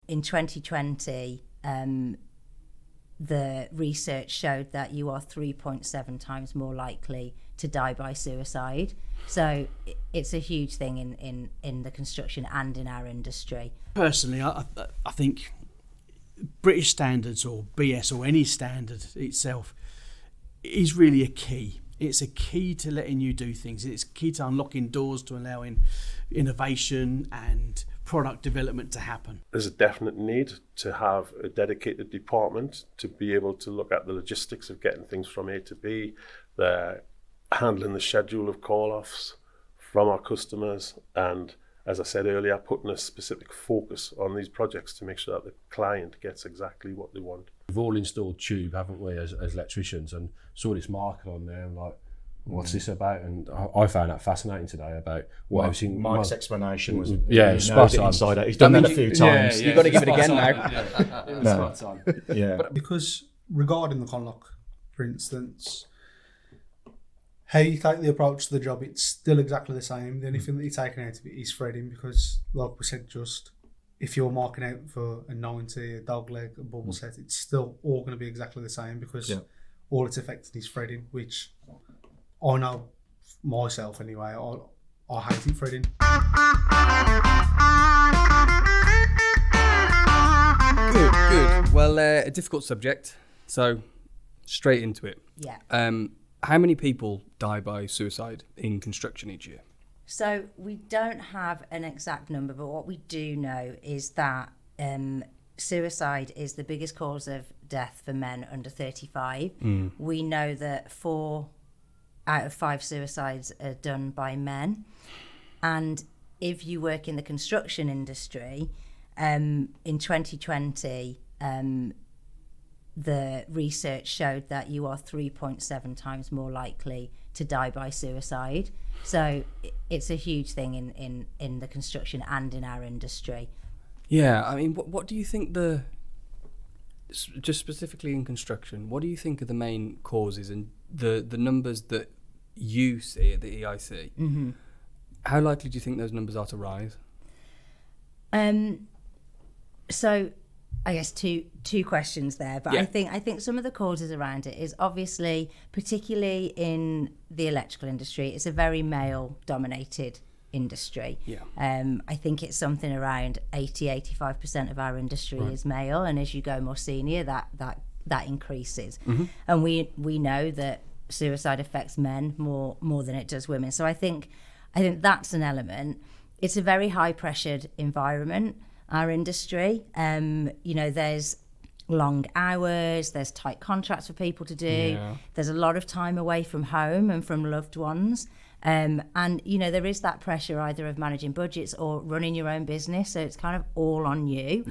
in 2020, the research showed that you are 3.7 times more likely to die by suicide. So it's a huge thing in the construction and in our industry. Personally, I think British standards or BS or any standard itself is really a key. It's a key to letting you do things. It's key to unlocking doors, to allowing innovation and product development to happen. There's a definite need to have a dedicated department to be able to look at the logistics of getting things from A to B. They're handling the schedule of call-offs from our customers, and as I said earlier, putting a specific focus on these projects to make sure that the client gets exactly what they want. We've all installed tube, haven't we, as electricians, and saw this marker on there and like, what's this about? And I found that fascinating today about what everything. Mike's explanation was spot on. Inside out. He's done that a few times. You've got to give it again now. It was spot on. Yeah. But because regarding the conlock, for instance, how you take the approach to the job, it's still exactly the same. The only thing that you're taking out of it is threading, because like we said, just if you're marking out for a 90, a dog leg, a bubble set, it's still all going to be exactly the same, because all it's affected is threading, which I know myself anyway, I hate it threading. Good. Well, a difficult subject, so straight into it. Yeah. How many people die by suicide in construction each year? So we don't have an exact number, but what we do know is that suicide is the biggest cause of death for men under 35. We know that 4 out of 5 suicides are done by men. And if you work in the construction industry, in 2020, the research showed that you are 3.7 times more likely to die by suicide. So it's a huge thing in the construction and in our industry. Yeah, I mean, what do you think just specifically in construction, what do you think are the main causes and the numbers that you see at the EIC? Mm-hmm. How likely do you think those numbers are to rise? So I guess two questions there, but I think some of the causes around it is obviously, particularly in the electrical industry, it's a very male-dominated industry. Yeah. I think it's something around 80-85% of our industry is male, and as you go more senior, that increases. Mm-hmm. And we know that suicide affects men more than it does women. So I think that's an element. It's a very high-pressured environment, our industry. There's long hours, there's tight contracts for people to do, there's a lot of time away from home and from loved ones, and there is that pressure either of managing budgets or running your own business, so it's kind of all on you.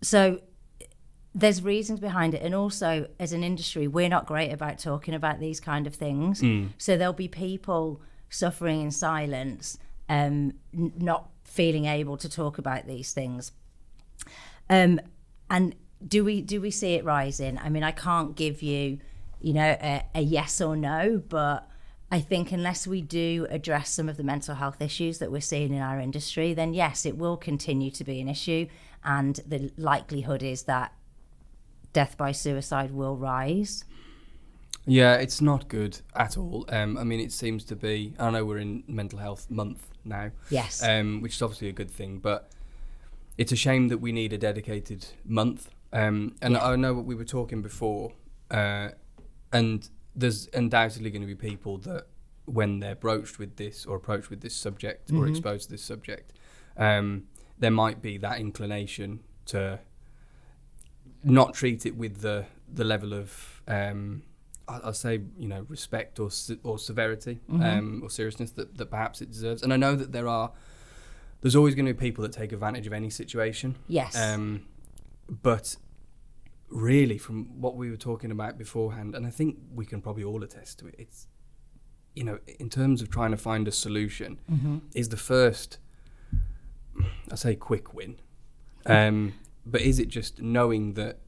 So there's reasons behind it, and also as an industry we're not great about talking about these kind of things. So there'll be people suffering in silence, not feeling able to talk about these things. And do we see it rising? I mean, I can't give you, a yes or no, but I think unless we do address some of the mental health issues that we're seeing in our industry, then yes, it will continue to be an issue, and the likelihood is that death by suicide will rise. Yeah, it's not good at all. I mean, it seems to be, I know we're in Mental Health Month now. Yes. Which is obviously a good thing, but it's a shame that we need a dedicated month. I know what we were talking before, and there's undoubtedly going to be people that when they're broached with this or approached with this subject or exposed to this subject, there might be that inclination to not treat it with the level of I'll say, respect or severity or seriousness that perhaps it deserves. And I know that there's always going to be people that take advantage of any situation. Yes. But really, from what we were talking about beforehand, and I think we can probably all attest to it, it's, in terms of trying to find a solution, is the first, I say quick win. But is it just knowing that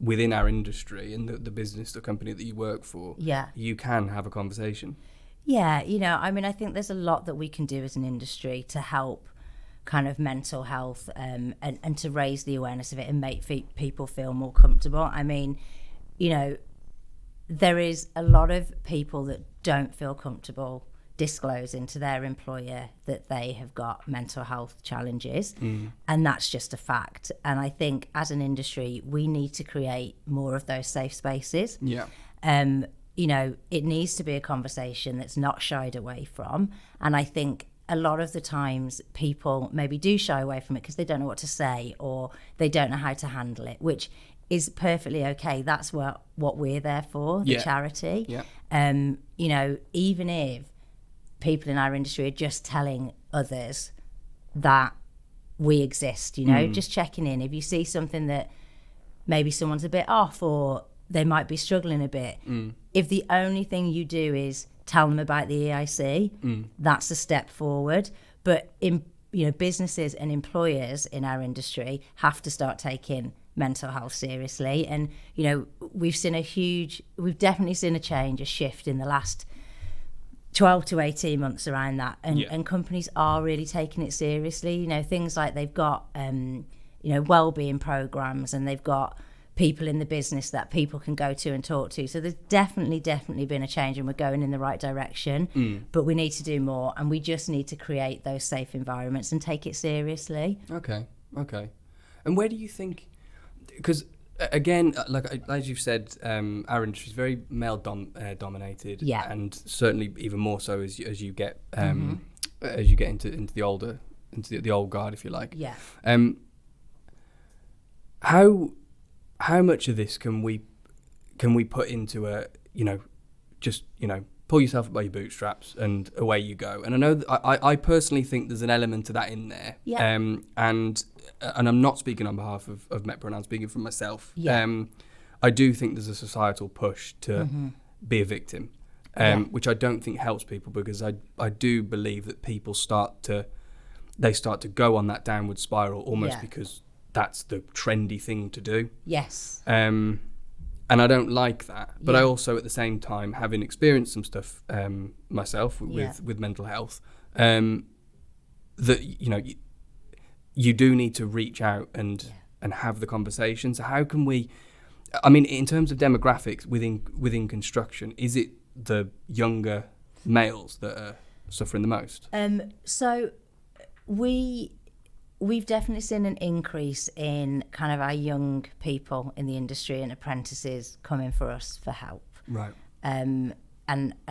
within our industry and the business, the company that you work for, you can have a conversation? Yeah, I mean, I think there's a lot that we can do as an industry to help kind of mental health, and to raise the awareness of it and make people feel more comfortable. I mean, you know, there is a lot of people that don't feel comfortable disclosing to their employer that they have got mental health challenges, and that's just a fact. And I think as an industry, we need to create more of those safe spaces. Yeah. You know, it needs to be a conversation that's not shied away from. And I think a lot of the times people maybe do shy away from it because they don't know what to say or they don't know how to handle it, which is perfectly okay. That's what we're there for, the charity. Yeah. You know, even if people in our industry are just telling others that we exist, you know, just checking in. If you see something that maybe someone's a bit off or they might be struggling a bit, if the only thing you do is tell them about the EIC, that's a step forward. But in, you know, businesses and employers in our industry have to start taking mental health seriously. And, you know, we've definitely seen a change, a shift in the last 12 to 18 months around that, and companies are really taking it seriously. You know, things like they've got you know, wellbeing programs, and they've got people in the business that people can go to and talk to. So there's definitely been a change, and we're going in the right direction, but we need to do more, and we just need to create those safe environments and take it seriously. Okay. And where do you think, because again, like as you've said, our industry is very male dominated, and certainly even more so as you get as you get into the old guard, if you like. Yeah. How much of this can we put into a, you know, just, you know, pull yourself up by your bootstraps and away you go? And I know that I personally think there's an element to that in there. Yeah. And I'm not speaking on behalf of Metpro, I'm speaking for myself. Yeah. I do think there's a societal push to be a victim, which I don't think helps people, because I do believe that people start to go on that downward spiral almost because that's the trendy thing to do. Yes. And I don't like that. But I also, at the same time, having experienced some stuff myself with mental health, that, you know, you do need to reach out and have the conversation. So how can we, I mean, in terms of demographics within construction, is it the younger males that are suffering the most? So we've definitely seen an increase in kind of our young people in the industry and apprentices coming for us for help. Right. And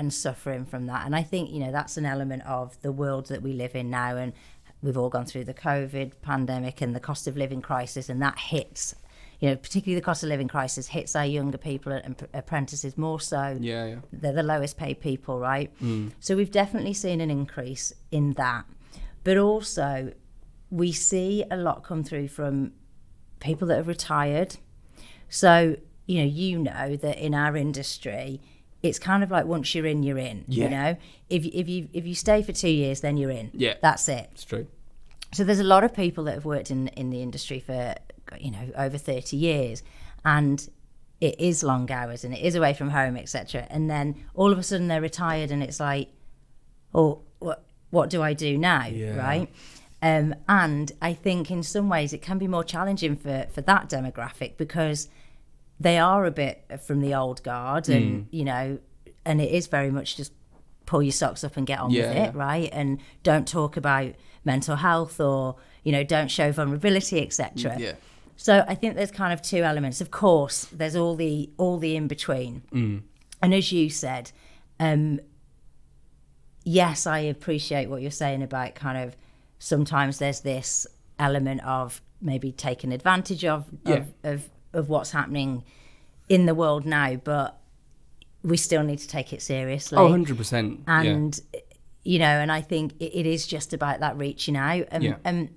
suffering from that. And I think, you know, that's an element of the world that we live in now. And we've all gone through the COVID pandemic and the cost of living crisis, and that hits, you know, particularly the cost of living crisis hits our younger people and apprentices more so. Yeah. They're the lowest paid people, right? So we've definitely seen an increase in that. But also, we see a lot come through from people that have retired. So, you know that in our industry, it's kind of like once you're in, you're in. Yeah. You know, if you stay for 2 years, then you're in. Yeah, that's it. It's true. So there's a lot of people that have worked in the industry for, you know, over 30 years, and it is long hours and it is away from home, etc. And then all of a sudden they're retired, and it's like, oh, what do I do now? Yeah. Right. And I think in some ways it can be more challenging for that demographic, because they are a bit from the old guard, and you know, and it is very much just pull your socks up and get on with it, right? And don't talk about mental health, or, you know, don't show vulnerability, etc. Yeah. So I think there's kind of two elements. Of course, there's all the in between. And as you said, yes, I appreciate what you're saying about kind of sometimes there's this element of maybe taking advantage of what's happening in the world now, but we still need to take it seriously. Oh, 100%. And, you know, and I think it is just about that reaching out. And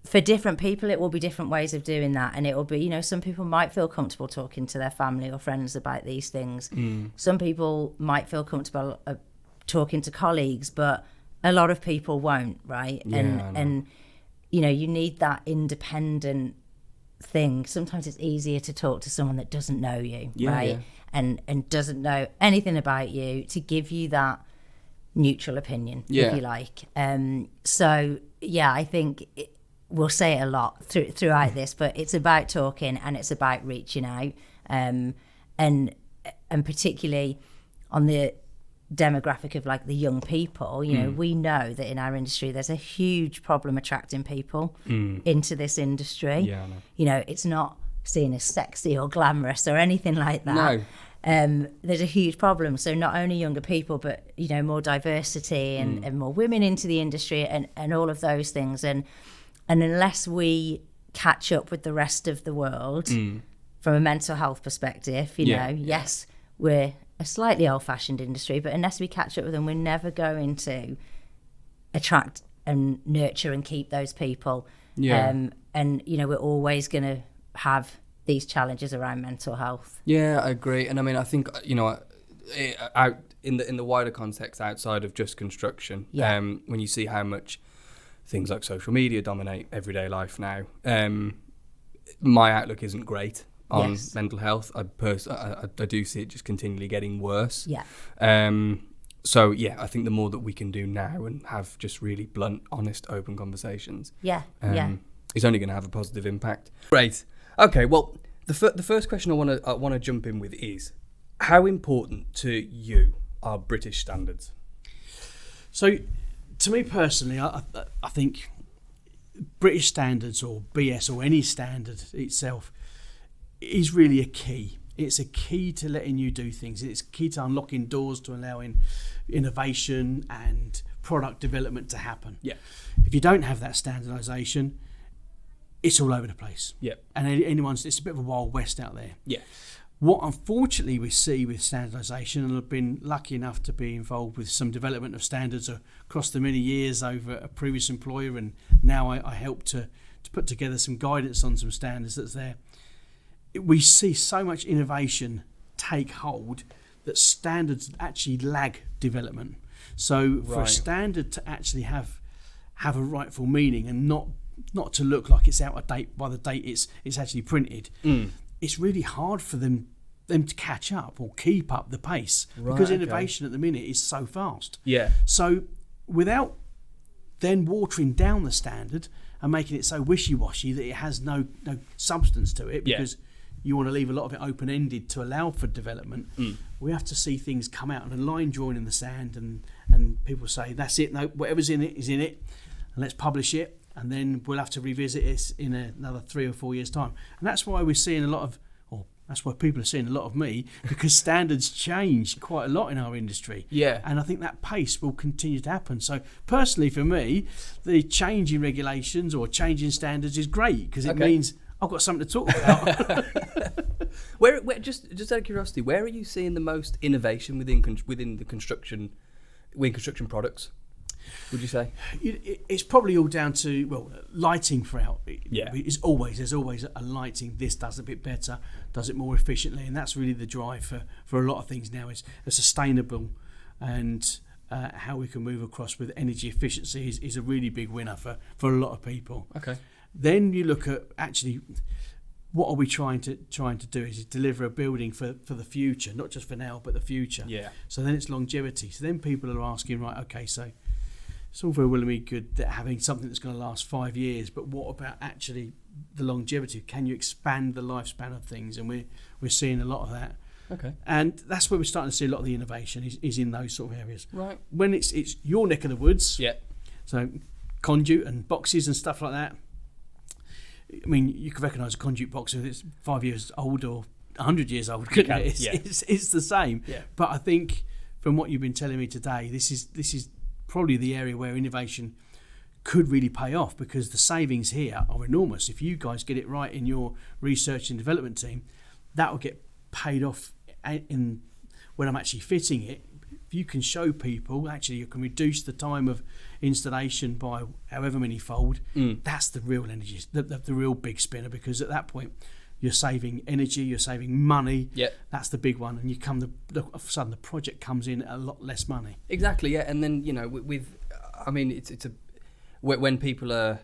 for different people, it will be different ways of doing that. And it will be, you know, some people might feel comfortable talking to their family or friends about these things. Some people might feel comfortable talking to colleagues, but a lot of people won't, right? And you know, you need that independent thing. Sometimes it's easier to talk to someone that doesn't know you, right? And doesn't know anything about you, to give you that neutral opinion, Yeah. if you like. So yeah, I think we'll say it a lot throughout this, but it's about talking and it's about reaching out, and particularly on the demographic of like the young people. You know, we know that in our industry there's a huge problem attracting people into this industry. Yeah, I know. You know, it's not seen as sexy or glamorous or anything like that. No. There's a huge problem. So not only younger people, but you know, more diversity and more women into the industry and all of those things. And unless we catch up with the rest of the world from a mental health perspective, you know, yes, we're a slightly old-fashioned industry, but unless we catch up with them, we're never going to attract and nurture and keep those people. And you know, we're always going to have these challenges around mental health. Yeah, I agree. And I mean, I think, you know, out in the wider context outside of just construction, when you see how much things like social media dominate everyday life now, my outlook isn't great on mental health. I do see it just continually getting worse. So yeah, I think the more that we can do now and have just really blunt, honest, open conversations, is only going to have a positive impact. Great. Okay. Well, the first question I want to jump in with is, how important to you are British standards? So, to me personally, I think British standards, or BS, or any standard itself, is really a key. It's a key to letting you do things. It's key to unlocking doors to allowing innovation and product development to happen. Yeah. If you don't have that standardisation, it's all over the place. Yeah. And it's a bit of a wild west out there. Yeah. What unfortunately we see with standardisation, and I've been lucky enough to be involved with some development of standards across the many years over a previous employer, and now I help to put together some guidance on some standards that's there. We see so much innovation take hold that standards actually lag development. So for a standard to actually have a rightful meaning and not to look like it's out of date by the date it's actually printed, it's really hard for them to catch up or keep up the pace, because innovation at the minute is so fast. Yeah. So without then watering down the standard and making it so wishy-washy that it has no substance to it, because you want to leave a lot of it open-ended to allow for development, we have to see things come out and a line drawn in the sand, and people say, that's it, no, whatever's in it is in it, and let's publish it, and then we'll have to revisit it in another 3 or 4 years' time. And that's why we're seeing that's why people are seeing a lot of me, because standards change quite a lot in our industry. Yeah. And I think that pace will continue to happen. So personally for me, the change in regulations or change in standards is great, because it means I've got something to talk about. Where just out of curiosity, where are you seeing the most innovation within the construction products, would you say? It's probably all down to, lighting throughout. Yeah. There's always a lighting. This does a bit better, does it more efficiently, and that's really the drive for a lot of things now. Is a sustainable, and how we can move across with energy efficiency is a really big winner for a lot of people. Okay. Then you look at actually what are we trying to do is deliver a building for the future, not just for now but the future. Yeah. So then it's longevity. So then people are asking, right, okay, so it's all very well and me good that having something that's going to last 5 years, but what about actually the longevity? Can you expand the lifespan of things? And we're seeing a lot of that. Okay. And that's where we're starting to see a lot of the innovation is in those sort of areas. Right. When it's your neck of the woods. Yeah. So conduit and boxes and stuff like that. I mean, you can recognise a conduit box if it's 5 years old or 100 years old. Couldn't it? It's the same. Yeah. But I think from what you've been telling me today, this is probably the area where innovation could really pay off, because the savings here are enormous. If you guys get it right in your research and development team, that will get paid off in when I'm actually fitting it. If you can show people actually you can reduce the time of installation by however many fold, that's the real energy, the real big spinner, because at that point you're saving energy, you're saving money. Yeah. That's the big one, and all of a sudden the project comes in at a lot less money. Exactly, yeah. And then, when people are,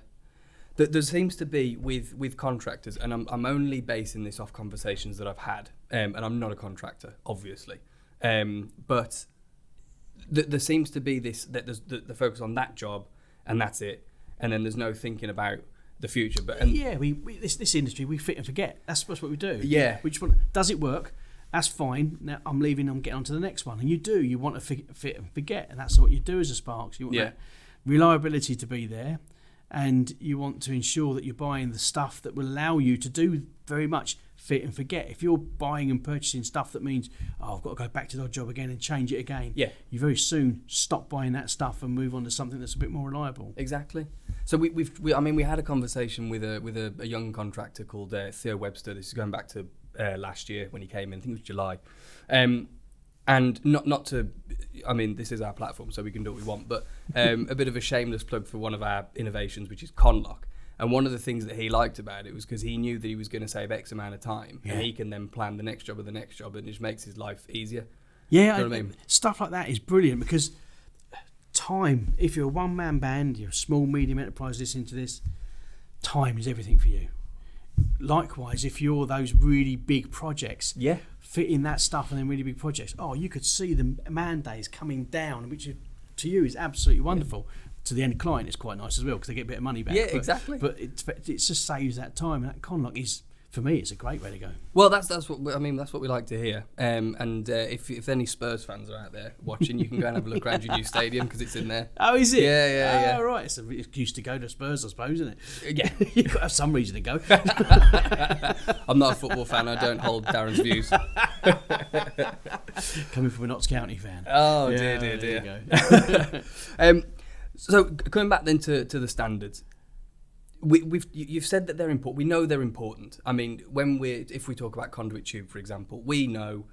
there seems to be with contractors, and I'm only basing this off conversations that I've had, and I'm not a contractor, obviously, but there seems to be this that there's the focus on that job and that's it, and then there's no thinking about the future. But we this industry, we fit and forget. That's what we do. Yeah. We just want, does it work? That's fine. Now I'm leaving. I'm getting on to the next one. And you want to fit and forget, and that's what you do as a Sparks. You want that reliability to be there, and you want to ensure that you're buying the stuff that will allow you to do very much fit and forget. If you're buying and purchasing stuff that means, I've got to go back to that job again and change it again, you very soon stop buying that stuff and move on to something that's a bit more reliable. Exactly. So we had a conversation with a young contractor called Theo Webster. This is going back to last year when he came in. I think it was July. And not to, I mean, this is our platform, so we can do what we want, but a bit of a shameless plug for one of our innovations, which is Conlock. And one of the things that he liked about it was because he knew that he was going to save X amount of time, and he can then plan the next job, and it just makes his life easier. Yeah, you know what I mean? Stuff like that is brilliant because time, if you're a one-man band, you're a small, medium enterprise listening to this, time is everything for you. Likewise, if you're those really big projects, fitting that stuff and then really big projects, you could see the man days coming down, which to you is absolutely wonderful. To the end client, it's quite nice as well because they get a bit of money back. Yeah, exactly. But it just saves that time, and that Conlock is, for me, it's a great way to go. Well, that's what I mean. That's what we like to hear. And if any Spurs fans are out there watching, you can go and have a look around your new stadium because it's in there. Oh, is it? Yeah. Oh, right. It's an excuse to go to Spurs, I suppose, isn't it? Yeah, you've got to have some reason to go. I'm not a football fan. I don't hold Darren's views. Coming from a Notts County fan. Oh, yeah, dear. There you go. So coming back then to the standards, you've said that they're important. We know they're important. I mean, if we talk about conduit tube, for example, we know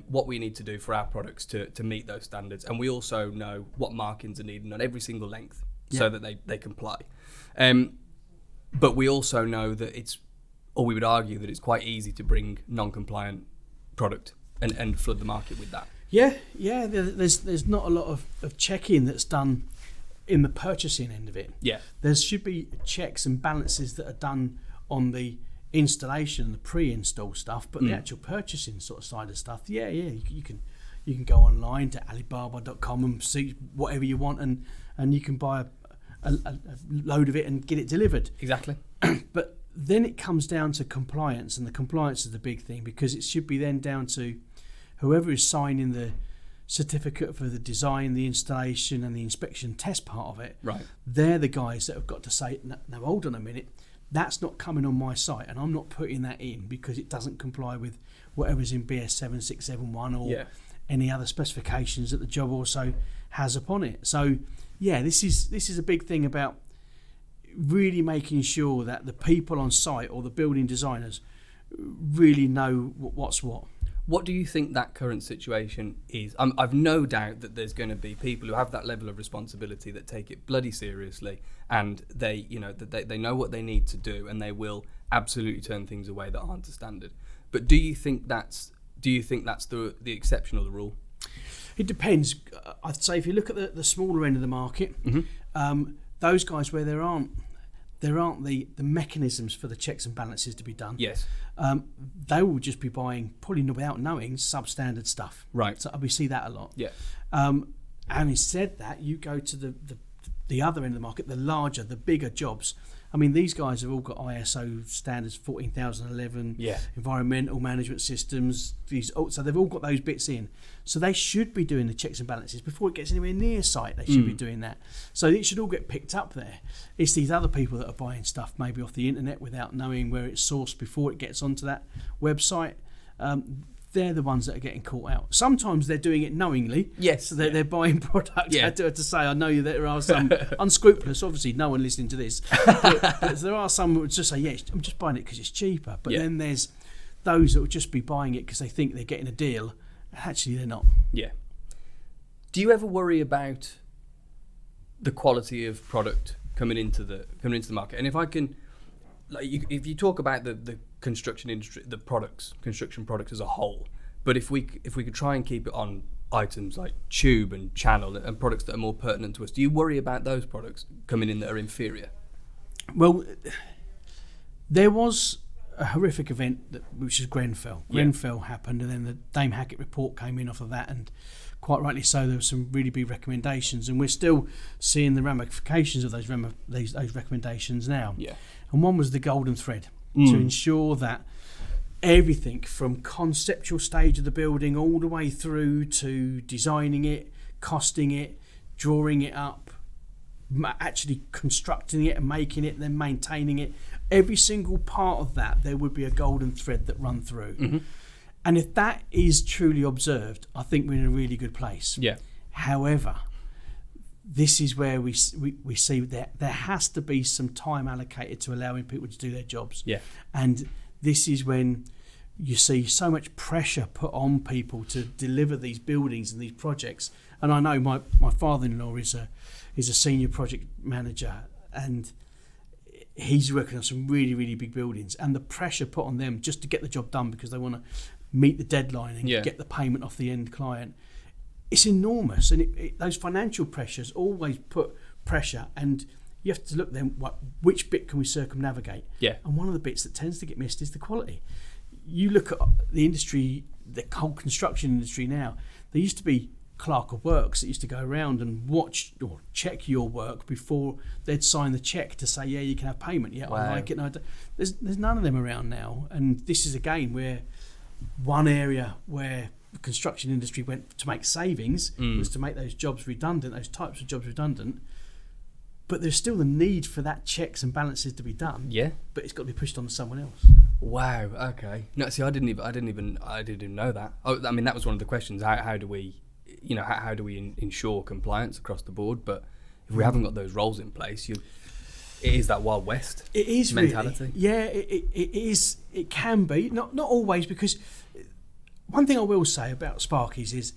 what we need to do for our products to meet those standards, and we also know what markings are needed on every single length so that they comply. But we also know that we would argue that it's quite easy to bring non-compliant product and flood the market with that. Yeah. There's not a lot of checking that's done in the purchasing end of it. Yeah. There should be checks and balances that are done on the installation, the pre-install stuff, but the actual purchasing sort of side of stuff, you can go online to Alibaba.com and see whatever you want, and you can buy a load of it and get it delivered. Exactly. But then it comes down to compliance, and the compliance is the big thing, because it should be then down to whoever is signing the certificate for the design, the installation and the inspection test part of it. Right. They're the guys that have got to say, no, hold on a minute, that's not coming on my site, and I'm not putting that in because it doesn't comply with whatever's in BS 7671 or any other specifications that the job also has upon it. So this is a big thing about really making sure that the people on site or the building designers really know what's what. What do you think that current situation is? I've no doubt that there's going to be people who have that level of responsibility that take it bloody seriously, and they know what they need to do, and they will absolutely turn things away that aren't to standard. But do you think that's the exception or the rule? It depends. I'd say if you look at the smaller end of the market, those guys where there aren't the mechanisms for the checks and balances to be done. Yes. They will just be buying, probably without knowing, substandard stuff. Right. So we see that a lot. Yeah. Having said that, you go to the other end of the market, the larger, the bigger jobs. I mean, these guys have all got ISO standards 14011, environmental management systems. So they've all got those bits in. So they should be doing the checks and balances before it gets anywhere near site. They should be doing that. So it should all get picked up there. It's these other people that are buying stuff maybe off the internet without knowing where it's sourced before it gets onto that website. They're the ones that are getting caught out. Sometimes they're doing it knowingly. Yes. So they're buying product. I do have to say, I know there are some unscrupulous, obviously no one listening to this, but there are some who would just say, I'm just buying it because it's cheaper. But then there's those that would just be buying it because they think they're getting a deal. Actually, they're not. Yeah. Do you ever worry about the quality of product coming into the market? And if I can, if you talk about the construction industry, the construction products as a whole, but if we could try and keep it on items like tube and channel and products that are more pertinent to us, do you worry about those products coming in that are inferior? Well, there was a horrific event which is Grenfell. Grenfell happened, and then the Dame Hackett report came in off of that, and quite rightly so, there were some really big recommendations, and we're still seeing the ramifications of those recommendations now. Yeah. And one was the golden thread to ensure that everything from conceptual stage of the building all the way through to designing it, costing it, drawing it up, actually constructing it and making it, then maintaining it, every single part of that, there would be a golden thread that run through. And if that is truly observed, I think we're in a really good place. Yeah. However, this is where we see that there has to be some time allocated to allowing people to do their jobs. Yeah. And this is when you see so much pressure put on people to deliver these buildings and these projects. And I know my father-in-law is a senior project manager, and he's working on some really, really big buildings, and the pressure put on them just to get the job done because they want to meet the deadline and get the payment off the end client, it's enormous. And those financial pressures always put pressure, and you have to look then which bit can we circumnavigate. And one of the bits that tends to get missed is the quality. You look at the industry, the whole construction industry now, there used to be clerk of works that used to go around and watch or check your work before they'd sign the check to say, yeah, you can have payment. Yeah, wow. I like it. No, there's none of them around now. And this is again where one area where the construction industry went to make savings was to make those jobs redundant, those types of jobs redundant. But there's still the need for that checks and balances to be done. Yeah. But it's got to be pushed on to someone else. Wow. Okay. No, see, I didn't even know that. I mean, that was one of the questions. How do we, how do we ensure compliance across the board? But if we haven't got those roles in place, it is that Wild West. It is mentality. Really. Yeah, it is. It can be. Not always, because one thing I will say about Sparkies is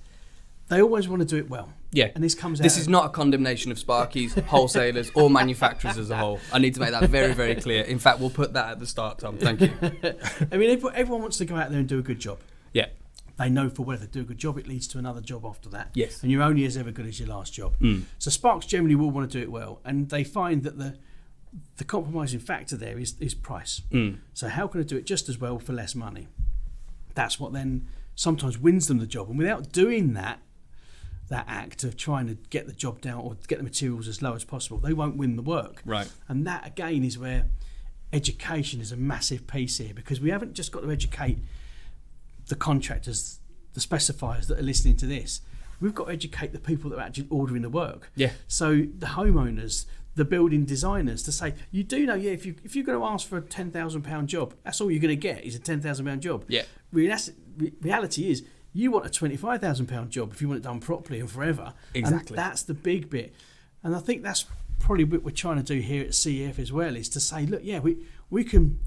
they always want to do it well. Yeah. And this is not a condemnation of Sparkies, wholesalers, or manufacturers as a whole. I need to make that very, very clear. In fact, we'll put that at the start, Tom. Thank you. I mean, everyone wants to go out there and do a good job. Yeah. They know for whether they do a good job, it leads to another job after that. Yes. And you're only as ever good as your last job. So Sparks generally will want to do it well. And they find that the compromising factor there is price. So how can I do it just as well for less money? That's what then sometimes wins them the job. And without doing that act of trying to get the job down or get the materials as low as possible, they won't win the work. Right. And that again is where education is a massive piece here, because we haven't just got to educate the contractors, the specifiers that are listening to this. We've got to educate the people that are actually ordering the work. Yeah. So the homeowners, the building designers, to say, you do know, if you're going to ask for a £10,000 job, that's all you're going to get is a £10,000 job. Yeah. Reality is, you want a £25,000 job if you want it done properly and forever. Exactly. And that's the big bit. And I think that's probably what we're trying to do here at CEF as well, is to say, look, yeah, we can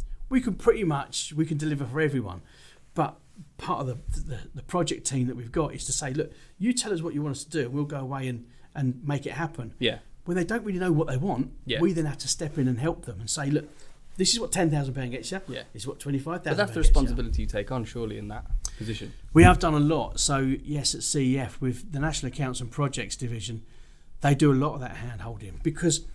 pretty much, we can deliver for everyone. But part of the project team that we've got is to say, look, you tell us what you want us to do, and we'll go away and make it happen. Yeah. When they don't really know what they want, we then have to step in and help them and say, look, this is what £10,000 gets you. Yeah. This is what £25,000. But that's the responsibility you take on, surely, in that position. We have done a lot. So yes, at CEF with the National Accounts and Projects Division, they do a lot of that hand holding, because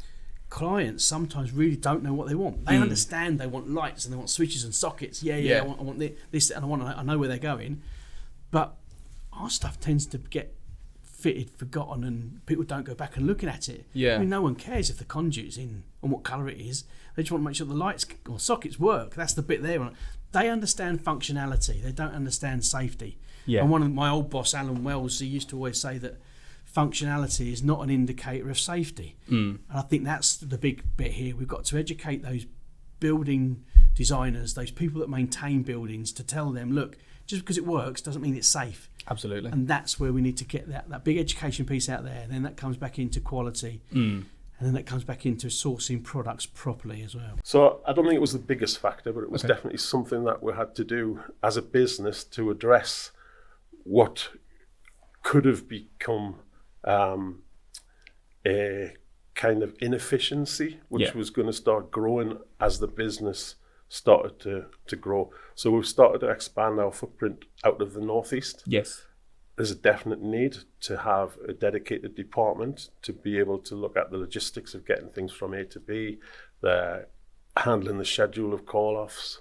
clients sometimes really don't know what they want. They understand they want lights and they want switches and sockets. Yeah. I want this, and I know where they're going. But our stuff tends to get fitted, forgotten, and people don't go back and looking at it. Yeah. I mean, no one cares if the conduit's in and what colour it is. They just want to make sure the lights or sockets work. That's the bit there. They understand functionality. They don't understand safety. Yeah. And one of my old boss, Alan Wells, he used to always say that functionality is not an indicator of safety. And I think that's the big bit here. We've got to educate those building designers, those people that maintain buildings, to tell them, look, just because it works doesn't mean it's safe. Absolutely. And that's where we need to get that big education piece out there. And then that comes back into quality. And then that comes back into sourcing products properly as well. So I don't think it was the biggest factor, but it was definitely something that we had to do as a business to address what could have become a kind of inefficiency, which was going to start growing as the business started to grow. So we've started to expand our footprint out of the northeast. Yes. There's a definite need to have a dedicated department to be able to look at the logistics of getting things from A to B, handling the schedule of call-offs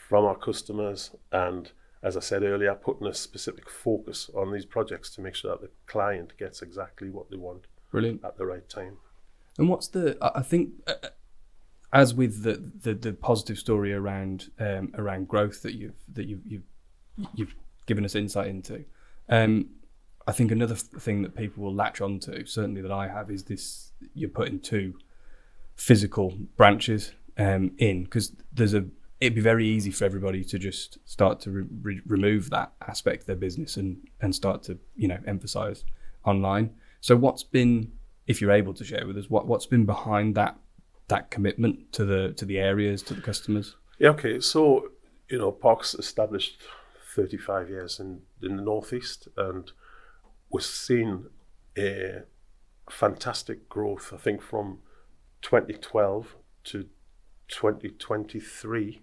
from our customers, and as I said earlier, putting a specific focus on these projects to make sure that the client gets exactly what they want. Brilliant. At the right time. And what's I think, as with the positive story around growth that you've given us insight into, I think another thing that people will latch onto, certainly that I have, is this: you're putting 2 physical branches in, because it'd be very easy for everybody to just start to remove that aspect of their business and start to emphasize online. So what's been, if you're able to share with us, what's been behind that commitment to the areas, to the customers? Yeah, okay. So, Park's established 35 years in the Northeast, and we're seeing a fantastic growth, I think, from 2012 to 2023.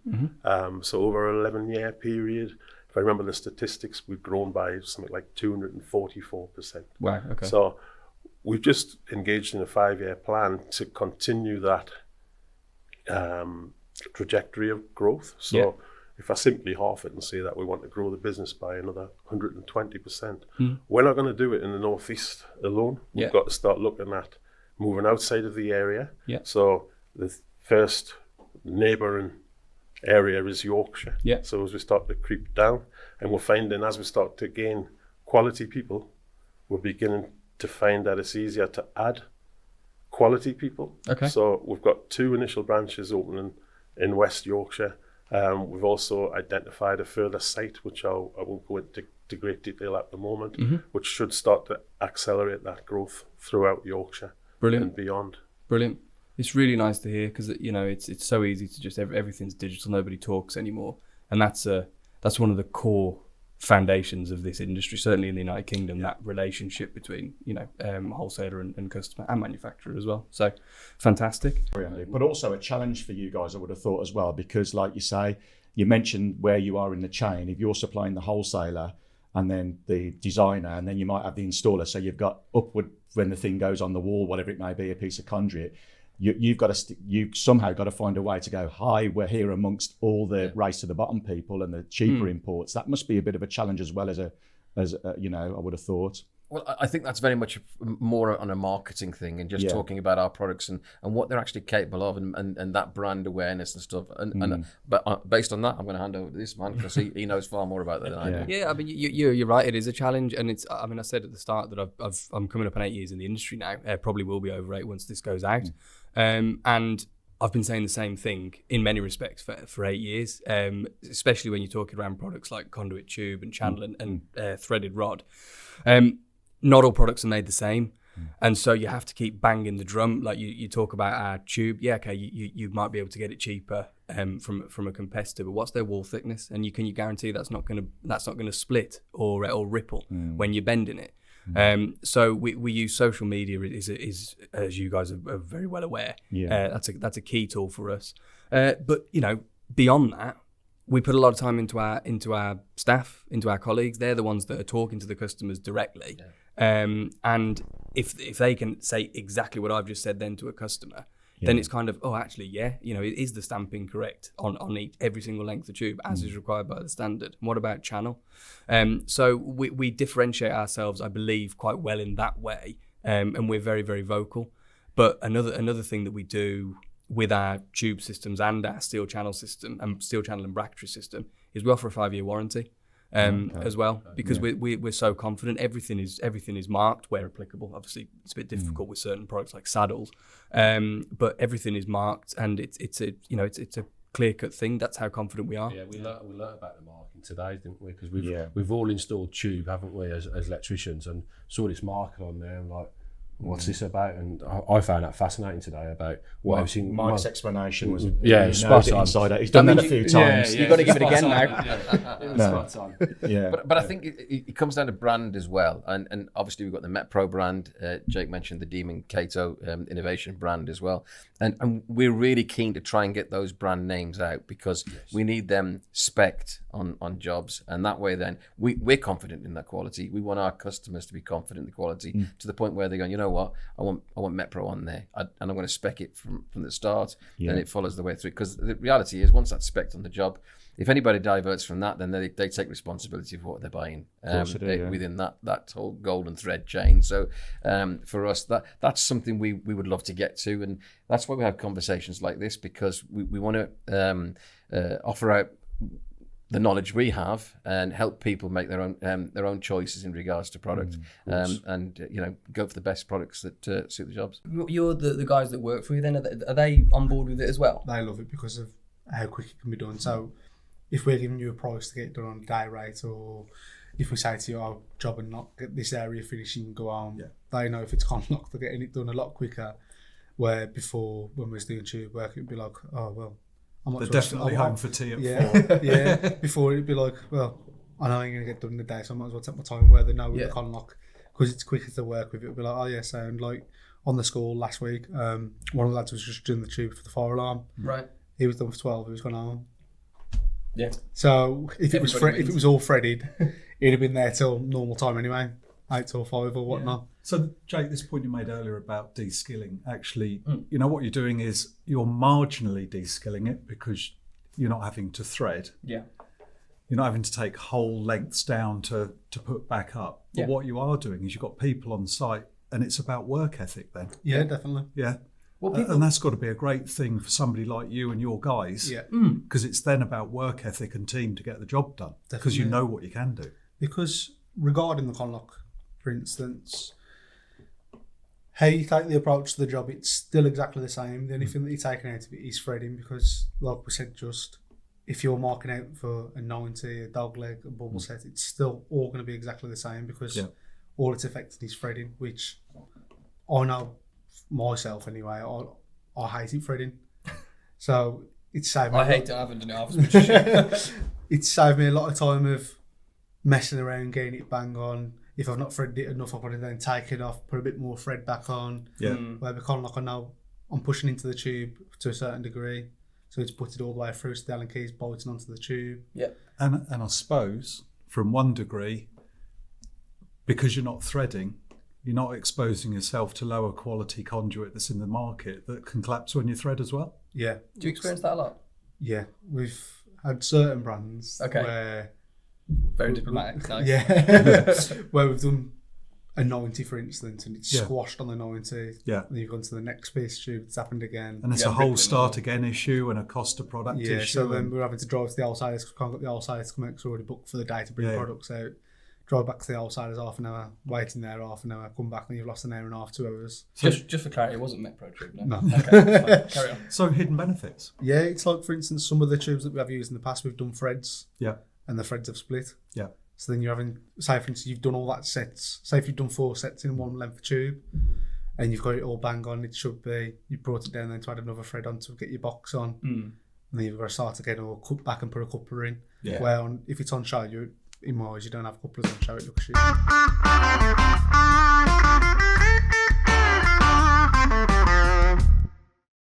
So over an 11-year period, if I remember the statistics, we've grown by something like 244%. Wow, okay. So we've just engaged in a 5-year plan to continue that trajectory of growth. So if I simply half it and say that we want to grow the business by another 120%, we're not going to do it in the Northeast alone. We've got to start looking at moving outside of the area. So the first neighbouring area is Yorkshire. So as we start to creep down, and we're finding as we start to gain quality people, we're beginning to find that it's easier to add quality people. So we've got 2 initial branches opening in West Yorkshire. We've also identified a further site, which I won't go into great detail at the moment, which should start to accelerate that growth throughout Yorkshire. Brilliant. And beyond. Brilliant. It's really nice to hear, because it's so easy to just everything's digital, nobody talks anymore, and that's one of the core foundations of this industry, certainly in the United Kingdom. That relationship between wholesaler and customer and manufacturer as well. So fantastic. But also a challenge for you guys, I would have thought as well, because like you say, you mentioned where you are in the chain. If you're supplying the wholesaler and then the designer, and then you might have the installer, so you've got upward when the thing goes on the wall, whatever it may be, a piece of conduit. You've got to you've somehow got to find a way to go, hi, we're here amongst all the race to the bottom people and the cheaper imports. That must be a bit of a challenge as well as I would have thought. Well, I think that's very much more on a marketing thing and just talking about our products and what they're actually capable of and that brand awareness and stuff. But based on that, I'm going to hand over to this man, because he knows far more about that than I do. Yeah, I mean, you're right. It is a challenge, and it's. I mean, I said at the start that I'm coming up on 8 years in the industry now. Probably will be over 8 once this goes out, and I've been saying the same thing in many respects for 8 years, especially when you're talking around products like conduit tube and channel and threaded rod. Not all products are made the same. And so you have to keep banging the drum. Like you talk about our tube. Yeah, okay, you might be able to get it cheaper from a competitor, but what's their wall thickness? And can you guarantee that's not gonna split or ripple when you're bending it? So we use social media is as you guys are very well aware. That's a key tool for us. But beyond that, we put a lot of time into our staff, into our colleagues. They're the ones that are talking to the customers directly. And if they can say exactly what I've just said then to a customer, then it's kind of, is the stamping correct on every single length of tube as is required by the standard? And what about channel? So we differentiate ourselves, I believe, quite well in that way, and we're very, very vocal. But another thing that we do with our tube systems and our steel channel system and steel channel and bracketry system is we offer a 5-year warranty. As well, because we're so confident everything is marked where applicable. Obviously, it's a bit difficult with certain products like saddles, but everything is marked, and it's a clear-cut thing. That's how confident we are. Yeah, we learnt about the marking today, didn't we? Because we've all installed tube, haven't we, as electricians, and saw this marker on there and like, what's this about? And I found that fascinating today about what I've seen. Mike's explanation was spot on. Inside out. He's done that a few times. You've got to give it again now. Spot on. But I think it comes down to brand as well, and obviously we've got the Metpro brand. Jake mentioned the Demon Cato innovation brand as well, and we're really keen to try and get those brand names out because we need them spec'd on jobs, and that way then we're confident in that quality. We want our customers to be confident in the quality to the point where they're going, know what, I want Metpro on there, and I'm going to spec it from the start, and it follows the way through. Because the reality is, once that's spec'd on the job, if anybody diverts from that, then they take responsibility for what they're buying within that whole golden thread chain. So for us, that's something we would love to get to, and that's why we have conversations like this, because we want to offer out the knowledge we have and help people make their own choices in regards to product, and go for the best products that suit the jobs. You're the guys that work for you then, are they on board with it as well? They love it because of how quick it can be done. So if we're giving you a price to get it done on a day rate, or if we say to you, our job and not get this area finished, you can go on, they know if it's conlock, they're getting it done a lot quicker. Where before, when we was doing tube work, it'd be like, oh, well, they're definitely home for tea at 4. Yeah. Before it'd be like, well, I know I'm going to get done in the day, so I might as well take my time, where they know with the conlock, because it's quicker to work with. It'll be like, oh yeah, sound like on the school last week, one of the lads was just doing the tube for the fire alarm. Right. He was done for 12, he was gone home. Yeah. So if it was all threaded, it'd have been there till normal time anyway, 8 till 5 or whatnot. Yeah. So Jake, this point you made earlier about de-skilling, actually, what you're doing is you're marginally de-skilling it, because you're not having to thread. Yeah. You're not having to take whole lengths down to put back up. But what you are doing is you've got people on site, and it's about work ethic then. Yeah, definitely. Yeah. And that's got to be a great thing for somebody like you and your guys, because it's then about work ethic and team to get the job done, because you know what you can do. Because regarding the conlock, for instance, how you take the approach to the job, it's still exactly the same. The only thing that you're taking out of it is threading, because, like we said, just if you're marking out for a 90, a dog leg, a bubble set, it's still all going to be exactly the same, because all it's affecting is threading, which I know myself anyway, I hate it threading. So it's saved me. I hate it, I haven't done it half as much as you. It's saved me a lot of time of messing around, getting it bang on. If I've not threaded it enough, I'll probably then take it off, put a bit more thread back on. Yeah. Where the conlock, I know I'm pushing into the tube to a certain degree, so it's put it all the way through, so the Allen key's bolting onto the tube. Yeah. And I suppose, from one degree, because you're not threading, you're not exposing yourself to lower quality conduit that's in the market that can collapse when you thread as well. Yeah. Do you experience that a lot? Yeah. We've had certain brands where... Very diplomatic. Nice. Yeah. Where we've done a 90, for instance, and it's squashed on the 90. Yeah. And you've gone to the next piece tube, it's happened again. And it's a whole start again issue and a cost of product issue. Yeah, so then we're having to drive to the wholesalers, because we can't get the wholesalers to come out, because we're already booked for the day to bring products out. Drive back to the wholesalers half an hour, waiting there half an hour, come back and you've lost an hour and a half, 2 hours. So just for clarity, it wasn't Metpro tube, no? No. Okay, fine. Carry on. So hidden benefits. Yeah, it's like, for instance, some of the tubes that we have used in the past, we've done threads. Yeah. And the threads have split. Yeah. So then you're having, say for instance, you've done all that sets. Say if you've done 4 sets in one length tube, and you've got it all bang on, it should be, you brought it down then to add another thread on to get your box on. And then you've got to start again, or cut back and put a coupler in. Yeah. Where if it's on show, in my eyes, you don't have couplers on show, it looks shit.